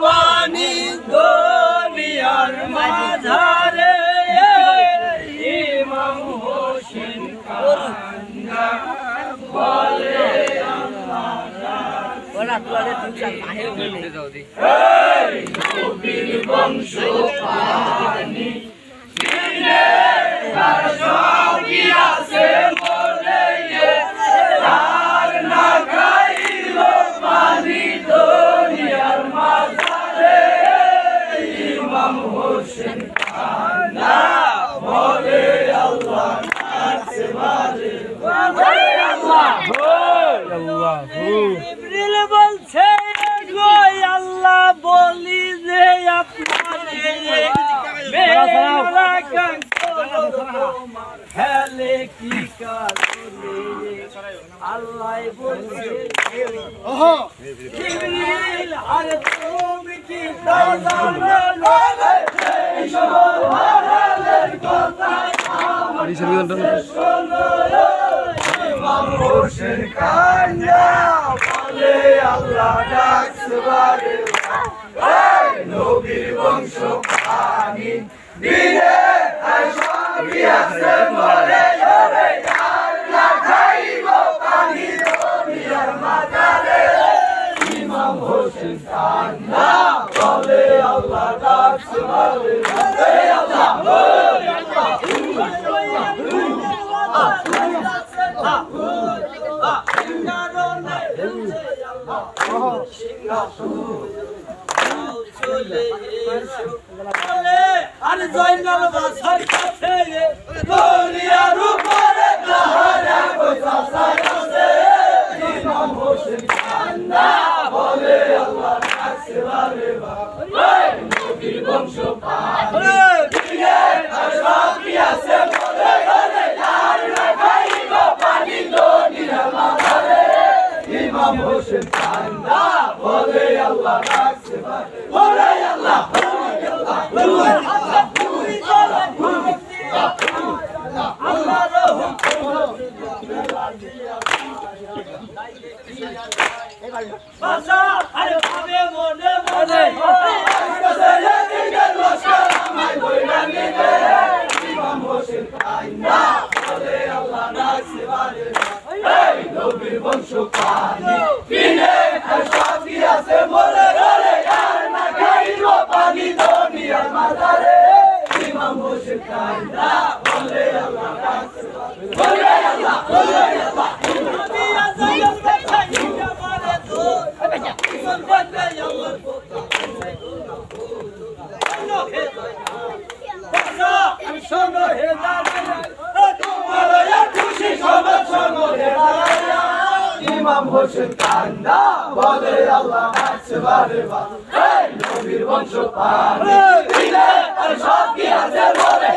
পানি দুনিয়ার মাঝারে ইমাম হোসেন কান্না বলে নবীর বংশ পানি দিনে তার সবই আছে বলে আর না খাইল পানি দুনিয়ার মাঝারে ইমাম হোসেন কান্না বলে আল্লাহ কাছে বারে আল্লাহ জিবরিল বলছে গো আল্লাহ বলি যে আপনারে মেরা হেলে কি কারণে আল্লাহ বলছে জিবরিল আরে তুমি কি জানো এই সবার কথা ইমাম হোসেন কান্না বলে আল্লাহ ডাকছে বারে নবীর বংশ পানি দিনে আর সবই আছে বলে আর না খাইব পানি দুনিয়ার মাঝারে ইমাম হোসেন কান্না বলে আল্লাহ ডাকছে বারে আল্লাহ আরে জয়নাল বাসার কাছে দুনিয়ার উপরে তাহারা গোসাসায় আছে ইমাম হোসেন কান্না বলে আল্লাহ কাছে বারে নবীর বংশ পানি দিনে আর সবই আছে বলে আর না খাইব পানি দুনিয়ার মাঝারে ইমাম হোসেন কান্না বলে আল্লাহ কাছে বারে আল্লাহ নবীর বংশ পানি দিনে আর সবই আছে বলে আর না খাইব পানি দুনিয়ার মাঝারে ইমাম হোসেন কান্না বলে আল্লাহ কাছে বলে আল্লাহ নবী আযাম দেখা ইয়া বলে তো ইসন বলে আল্লাহর কথা আমি শোনো হে তোমার খুশি সবার শোনো হে ইমাম হোসেন কান্না বলে আল্লাহ কাছে বারে নবীর বংশ পানি দিনে আর সবই আছে বলে